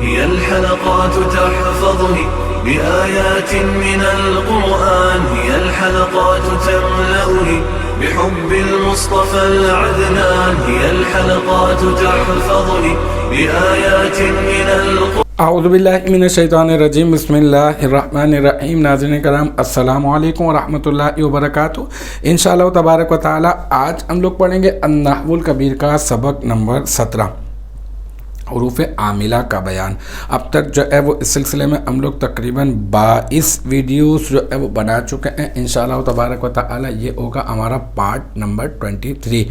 هي الحلقات تحفظني بآيات من القرآن، هي الحلقات تملأني بحب المصطفى العدنان، هي الحلقات تحفظني بآيات من القرآن. اعوذ باللہ من الشیطان الرجیم، بسم اللہ الرحمن الرحیم۔ ناظرین کرام، السلام علیکم ورحمۃ اللہ وبرکاتہ۔ انشاءاللہ تبارک و تعالی آج ہم لوگ پڑھیں گے النحو الکبیر کا سبق نمبر 17، حروف عاملہ کا بیان۔ اب تک جو ہے وہ اس سلسلے میں ہم لوگ تقریباً 22 ویڈیوز جو ہے وہ بنا چکے ہیں۔ انشاءاللہ تبارک و تعالی یہ ہوگا ہمارا پارٹ نمبر 23۔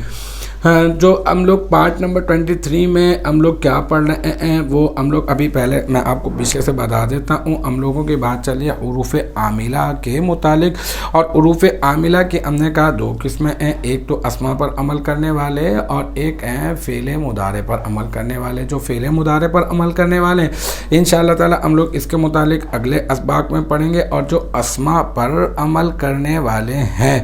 جو ہم لوگ پارٹ نمبر 23 میں ہم لوگ کیا پڑھ رہے ہیں وہ ہم لوگ ابھی پہلے میں آپ کو پیچھے سے بتا دیتا ہوں۔ ہم لوگوں کی بات چلی ہے حروف عاملہ کے متعلق، اور حروف عاملہ کی ہم نے کہا دو قسمیں ہیں، ایک تو اسما پر عمل کرنے والے اور ایک ہیں فعل مضارع پر عمل کرنے والے۔ جو فعل مضارع پر عمل کرنے والے ہیں انشاءاللہ تعالی ہم لوگ اس کے متعلق اگلے اسباق میں پڑھیں گے، اور جو اسما پر عمل کرنے والے ہیں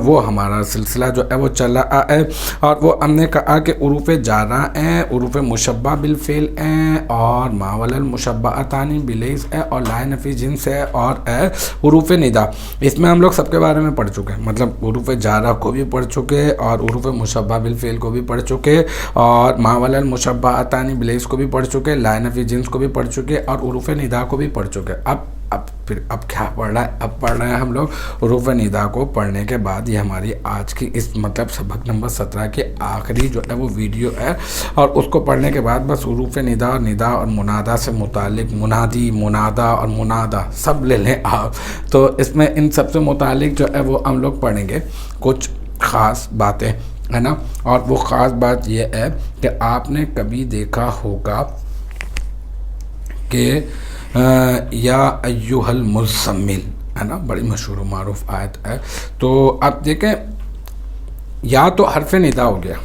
وہ ہمارا سلسلہ جو ہے وہ چل رہا ہے۔ اور وہ ہم نے کہا کہ حروف جارہ ہیں، حروف مشبہ بالفعل ہیں، اور ماول المشبہتان بلیس ہے، اور لا نفی جنس ہے، اور حروف ندا۔ اس میں ہم لوگ سب کے بارے میں پڑھ چکے ہیں، مطلب حروف جارہ کو بھی پڑھ چکے اور حروف مشبہ بالفعل کو بھی پڑھ چکے، اور ماول المشبہتان بلیس کو بھی پڑھ چکے، لا نفی جنس کو بھی پڑھ چکے، اور حروف ندا کو بھی پڑھ چکے۔ اب کیا پڑھ رہا ہے؟ اب پڑھ رہے ہیں ہم لوگ حروف ندا کو۔ پڑھنے کے بعد یہ ہماری آج کی اس مطلب سبق نمبر 17 کی آخری جو ہے وہ ویڈیو ہے، اور اس کو پڑھنے کے بعد بس حروف ندا اور منادا سے متعلق منادی، منادا اور منادا سب لے لیں آپ۔ تو اس میں ان سب سے متعلق جو ہے وہ ہم لوگ پڑھیں گے کچھ خاص باتیں، ہے نا۔ اور وہ خاص بات یہ ہے کہ آپ نے کبھی دیکھا ہوگا کہ یا ایہا المزمل، ہے نا، بڑی مشہور و معروف آیت ہے۔ تو آپ دیکھیں یا تو حرف ندا ہو گیا،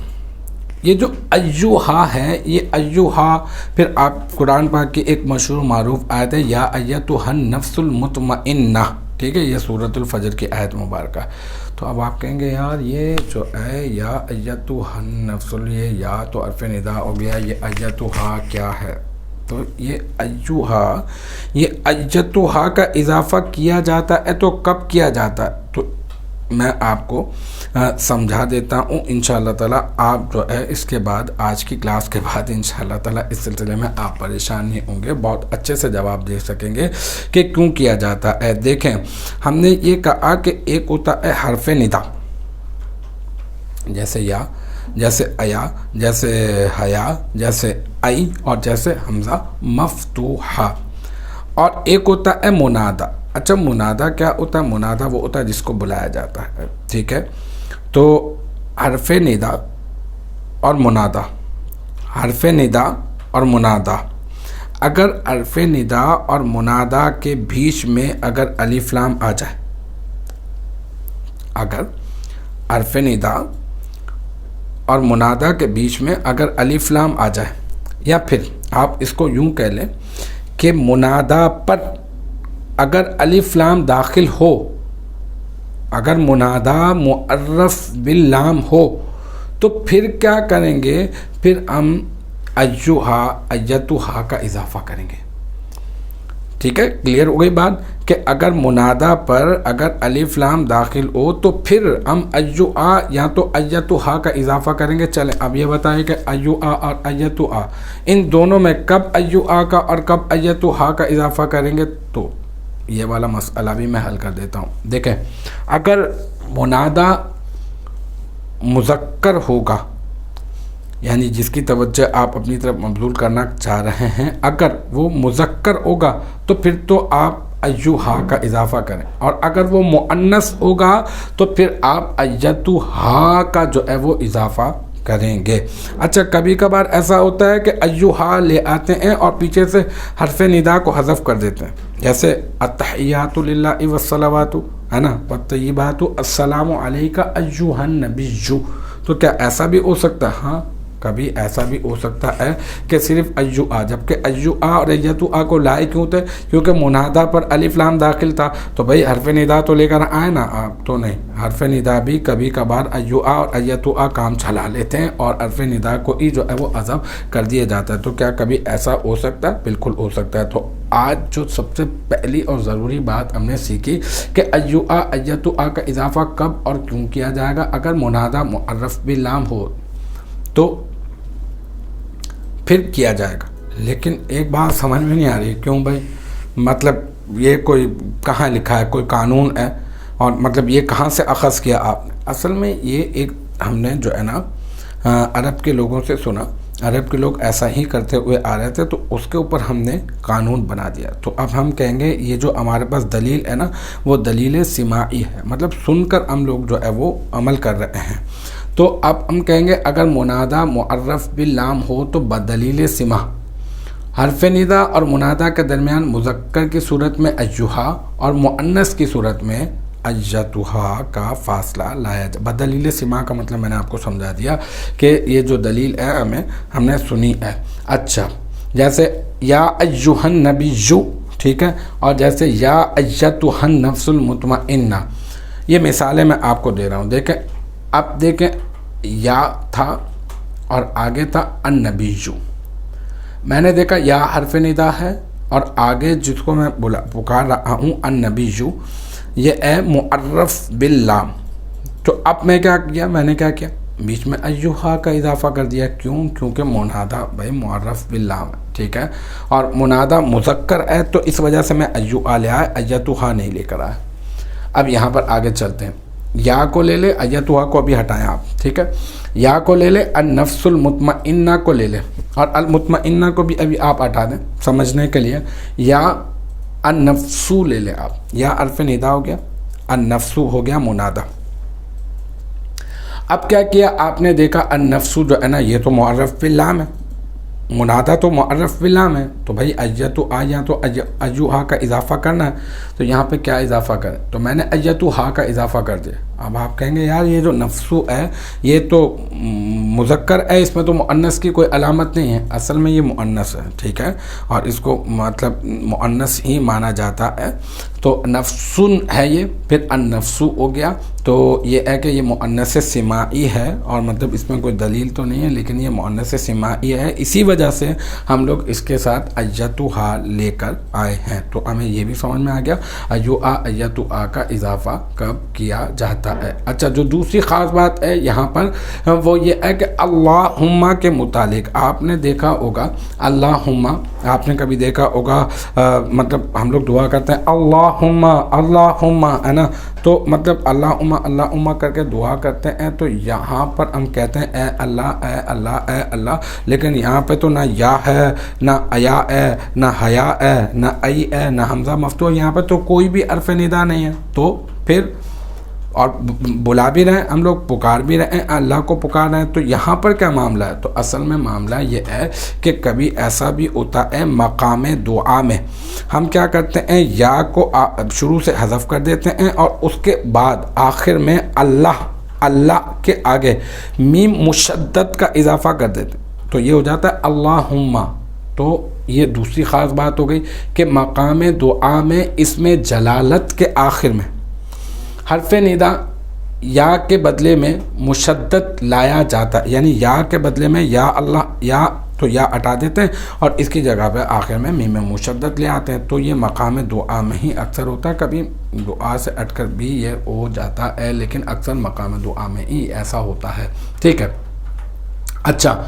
یہ جو ایہا ہے یہ ایہا، پھر آپ قرآن پاک کی ایک مشہور و معروف آیت ہے یا ایتھا النفس المطمئنہ، ٹھیک ہے، یہ سورۃ الفجر کی آیت مبارکہ۔ تو اب آپ کہیں گے یار یہ جو ہے یا ایتھا النفس، یہ یا تو حرف ندا ہو گیا، یہ ایتھا کیا ہے؟ تو یہ ایتھا کا اضافہ کیا جاتا ہے تو کب کیا جاتا ہے؟ تو میں آپ کو سمجھا دیتا ہوں انشاءاللہ تعالی۔ آپ جو ہے اس کے بعد آج کی کلاس کے بعد انشاءاللہ تعالی اس سلسلے میں آپ پریشان نہیں ہوں گے، بہت اچھے سے جواب دے سکیں گے کہ کیوں کیا جاتا ہے۔ دیکھیں ہم نے یہ کہا کہ ایک ہوتا ہے حرف ندا، جیسے یا، جیسے ایا، جیسے حیا، جیسے ای، اور جیسے حمزہ مفتوحہ، اور ایک ہوتا ہے منادا۔ اچھا منادا کیا ہوتا ہے؟ منادا وہ ہوتا ہے جس کو بلایا جاتا ہے، ٹھیک ہے۔ تو حرف ندا اور منادا، حرف ندا اور منادا، اگر حرف ندا اور منادا کے بیچ میں اگر الف لام آ جائے، اگر حرف ندا اور منادا کے بیچ میں اگر الف لام آ جائے، یا پھر آپ اس کو یوں کہہ لیں کہ منادا پر اگر الف لام داخل ہو، اگر منادا معرف باللام ہو تو پھر کیا کریں گے؟ پھر ہم ایتھا کا اضافہ کریں گے، ٹھیک ہے۔ کلیئر ہو گئی بات کہ اگر منادا پر اگر الف لام داخل ہو تو پھر ہم ایہا یا تو ایتھا کا اضافہ کریں گے۔ چلیں اب یہ بتائیں کہ ایہا اور ایتھا ان دونوں میں کب ایہا کا اور کب ایتھا کا اضافہ کریں گے؟ تو یہ والا مسئلہ بھی میں حل کر دیتا ہوں۔ دیکھیں اگر منادا مذکر ہوگا، یعنی جس کی توجہ آپ اپنی طرف مبذول کرنا چاہ رہے ہیں، اگر وہ مذکر ہوگا تو پھر تو آپ ایہا کا اضافہ کریں، اور اگر وہ مؤنث ہوگا تو پھر آپ ایتھا کا جو ہے وہ اضافہ کریں گے۔ اچھا کبھی کبھار ایسا ہوتا ہے کہ ایہا لے آتے ہیں اور پیچھے سے حرف ندا کو حذف کر دیتے ہیں، جیسے التحیات للہ والصلوات، ہے نا، والطیبات السلام علیک ایہا النبی۔ تو کیا ایسا بھی ہو سکتا ہے؟ ہاں کبھی ایسا بھی ہو سکتا ہے کہ صرف ایُّا، جبکہ ایُّا اور ایتُا کو لائے کیوں تھے؟ کیونکہ منادہ پر الف لام داخل تھا، تو بھائی حرف ندا تو لے کر آئے نا آپ، تو نہیں، حرف ندا بھی کبھی کبھار ایُّا اور ایتُا کام چلا لیتے ہیں اور حرف ندا کو ہی جو ہے وہ حذف کر دیا جاتا ہے۔ تو کیا کبھی ایسا ہو سکتا ہے؟ بالکل ہو سکتا ہے۔ تو آج جو سب سے پہلی اور ضروری بات ہم نے سیکھی کہ ایُّا ایتُا کا اضافہ کب اور کیوں کیا جائے گا۔ اگر منادہ معرف باللام ہو تو پھر کیا جائے گا، لیکن ایک بات سمجھ میں نہیں آ رہی، کیوں بھائی؟ مطلب یہ کوئی کہاں لکھا ہے، کوئی قانون ہے، اور مطلب یہ کہاں سے اخذ کیا آپ نے؟ اصل میں یہ ایک ہم نے جو ہے نا عرب کے لوگوں سے سنا، عرب کے لوگ ایسا ہی کرتے ہوئے آ رہے تھے، تو اس کے اوپر ہم نے قانون بنا دیا۔ تو اب ہم کہیں گے یہ جو ہمارے پاس دلیل ہے نا وہ دلیل سماعی ہے، مطلب سن کر ہم لوگ جو ہے وہ عمل کر رہے ہیں۔ تو اب ہم کہیں گے اگر منادہ معرف باللام ہو تو بدلیل سماع حرف ندا اور منادہ کے درمیان مذکر کی صورت میں ایُّا اور مؤنث کی صورت میں ایتُا کا فاصلہ لایا جائے۔ بدلیل سماع کا مطلب میں نے آپ کو سمجھا دیا کہ یہ جو دلیل ہے ہم نے سنی ہے۔ اچھا، جیسے یا ایھا النبی، ٹھیک ہے، اور جیسے یا ایتھا النفس المطمئنہ، یہ مثالیں میں آپ کو دے رہا ہوں۔ دیکھیں، اب دیکھیں، یا تھا اور آگے تھا النبی، میں نے دیکھا یا حرف ندا ہے اور آگے جس کو میں پکار رہا ہوں النبی، یہ ہے معرف باللام۔ تو اب میں کیا کیا؟ میں نے کیا کیا؟ بیچ میں ایھا کا اضافہ کر دیا۔ کیوں؟ کیونکہ منادہ بھائی معرف باللام ہے، ٹھیک ہے، اور منادہ مذکر ہے، تو اس وجہ سے میں ایھا لے آیا، ایتھا نہیں لے کر آیا۔ اب یہاں پر آگے چلتے ہیں، یا کو لے لے، ایتھا کو ابھی ہٹائیں آپ، ٹھیک ہے، یا کو لے لے، النفس المطمئنہ کو لے لے، اور المطمئنہ کو بھی ابھی آپ ہٹا دیں سمجھنے کے لیے، یا النفسو لے لے آپ، یا حرف ندا ہو گیا، النفسو ہو گیا منادہ۔ اب کیا کیا آپ نے؟ دیکھا النفسو جو ہے نا یہ تو معرف باللام ہے، منادہ تو معرف باللام ہے، تو بھائی ایتھا یا تو ایھا کا اضافہ کرنا ہے، تو یہاں پہ کیا اضافہ کریں؟ تو میں نے ایتھا کا اضافہ کر دیا۔ اب آپ کہیں گے یار یہ جو نفسو ہے یہ تو مذکر ہے، اس میں تو مؤنث کی کوئی علامت نہیں ہے۔ اصل میں یہ مؤنث ہے، ٹھیک ہے، اور اس کو مطلب مؤنث ہی مانا جاتا ہے۔ تو نفسن ہے یہ، پھر النفسو ہو گیا، تو یہ ہے کہ یہ مؤنث سماعی ہے، اور مطلب اس میں کوئی دلیل تو نہیں ہے لیکن یہ مؤنث سماعی ہے، اسی وجہ سے ہم لوگ اس کے ساتھ ایتھا لے کر آئے ہیں۔ تو ہمیں یہ بھی سمجھ میں آ گیا ایتھا کا اضافہ کب کیا جاتا ہے۔ اچھا، جو دوسری خاص بات ہے یہاں پر وہ یہ ہے کہ اللہم کے متعلق آپ نے دیکھا ہوگا، اللہم آپ نے کبھی دیکھا ہوگا، مطلب ہم لوگ دعا کرتے ہیں اللہم اللہم، ہے نا، تو مطلب اللہم اللہم کر کے دعا کرتے ہیں، تو یہاں پر ہم کہتے ہیں اے اللہ اے اللہ اے اللہ، لیکن یہاں پہ تو نہ یا ہے، نہ ایا ہے، نہ حیا ہے، نہ ای ہے، نہ حمزہ مفتوح، یہاں پہ تو کوئی بھی حرف ندا نہیں ہے۔ تو پھر اور بلا بھی رہے ہیں ہم لوگ، پکار بھی رہے ہیں، اللہ کو پکار رہے ہیں، تو یہاں پر کیا معاملہ ہے؟ تو اصل میں معاملہ یہ ہے کہ کبھی ایسا بھی ہوتا ہے مقام دعا میں ہم کیا کرتے ہیں، یا کو شروع سے حذف کر دیتے ہیں اور اس کے بعد آخر میں اللہ کے آگے میم مشدد کا اضافہ کر دیتے ہیں، تو یہ ہو جاتا ہے اللہم۔ تو یہ دوسری خاص بات ہو گئی کہ مقام دعا میں اس میں جلالت کے آخر میں حرف ندا یا کے بدلے میں مشدد لایا جاتا ہے، یعنی یا کے بدلے میں یا اللہ، یا تو یا ہٹا دیتے ہیں اور اس کی جگہ پہ آخر میں میم مشدد لے آتے ہیں۔ تو یہ مقام دعا میں ہی اکثر ہوتا ہے، کبھی دعا سے ہٹ کر بھی یہ ہو جاتا ہے، لیکن اکثر مقام دعا میں ہی ایسا ہوتا ہے، ٹھیک ہے۔ اچھا،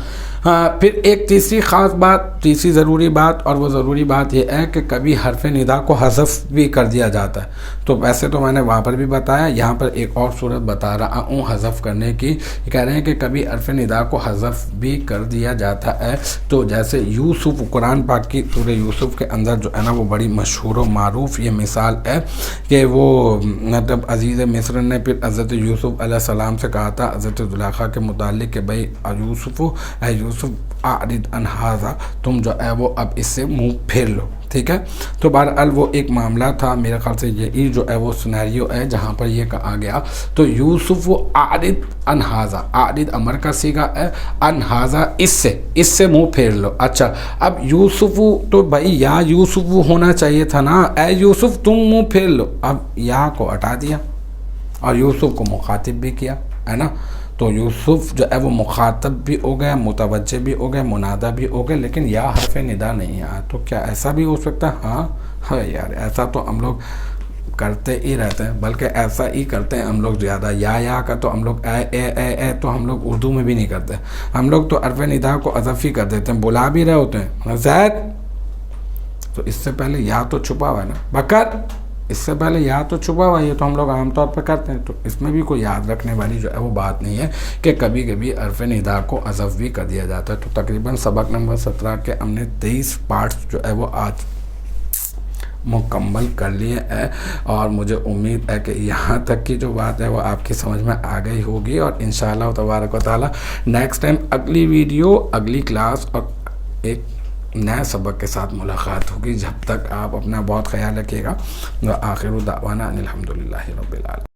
پھر ایک تیسری خاص بات، تیسری ضروری بات، اور وہ ضروری بات یہ ہے کہ کبھی حرف ندا کو حذف بھی کر دیا جاتا ہے۔ تو ویسے تو میں نے وہاں پر بھی بتایا، یہاں پر ایک اور صورت بتا رہا ہوں حذف کرنے کی، کہہ رہے ہیں کہ کبھی حرف ندا کو حذف بھی کر دیا جاتا ہے۔ تو جیسے یوسف، قرآن پاک کی سورہ یوسف کے اندر جو ہے نا وہ بڑی مشہور و معروف یہ مثال ہے کہ وہ مطلب عزیز مصر نے پھر حضرت یوسف علیہ السلام سے کہا تھا حضرت زلیخا کے متعلق کہ بھائی یوسف یوسف اعرض عن ھذا، تم جو ہے وہ اب اس سے منہ پھیر لو، ٹھیک ہے. تو بہرحال وہ ایک معاملہ تھا، میرے خیال سے یہی جو ہے وہ سینیریو ہے جہاں پر یہ کہا گیا. تو یوسف اعرض عن ھذا، اعرض امر کا صیغہ ہے، عن ھذا اس سے منہ پھیر لو. اچھا اب یوسف تو بھائی یا یوسف ہونا چاہیے تھا نا، اے یوسف تم منہ پھیر لو. اب یا کو ہٹا دیا اور یوسف کو مخاطب بھی کیا ہے نا. تو یوسف جو ہے وہ مخاطب بھی ہو گیا، متوجہ بھی ہو گیا، منادہ بھی ہو گیا، لیکن یا حرف ندا نہیں ہے. تو کیا ایسا بھی ہو سکتا ہے؟ ہاں یار ایسا تو ہم لوگ کرتے ہی رہتے ہیں، بلکہ ایسا ہی کرتے ہیں ہم لوگ زیادہ. یا کا تو ہم لوگ اے تو ہم لوگ اردو میں بھی نہیں کرتے. ہم لوگ تو حرف ندا کو حذف ہی کر دیتے ہیں، بلا بھی رہے ہوتے ہیں زید، تو اس سے پہلے یا تو چھپا ہوا ہے نا، بکر اس سے پہلے یا تو چھپا ہوا، یہ تو ہم لوگ عام طور پہ کرتے ہیں. تو اس میں بھی کوئی یاد رکھنے والی جو ہے وہ بات نہیں ہے کہ کبھی کبھی حرف ندا کو حذف بھی کر دیا جاتا ہے. تو تقریباً سبق نمبر 17 کے ہم نے 23 پارٹس جو ہے وہ آج مکمل کر لیے ہیں، اور مجھے امید ہے کہ یہاں تک کی جو بات ہے وہ آپ کی سمجھ میں آ گئی ہوگی. اور انشاءاللہ تبارک و تعالی نیکسٹ ٹائم اگلی ویڈیو، اگلی کلاس اور ایک نئے سبق کے ساتھ ملاقات ہوگی. جب تک آپ اپنا بہت خیال رکھیے گا. وآخر دعوانا ان الحمدللہ رب العالمین.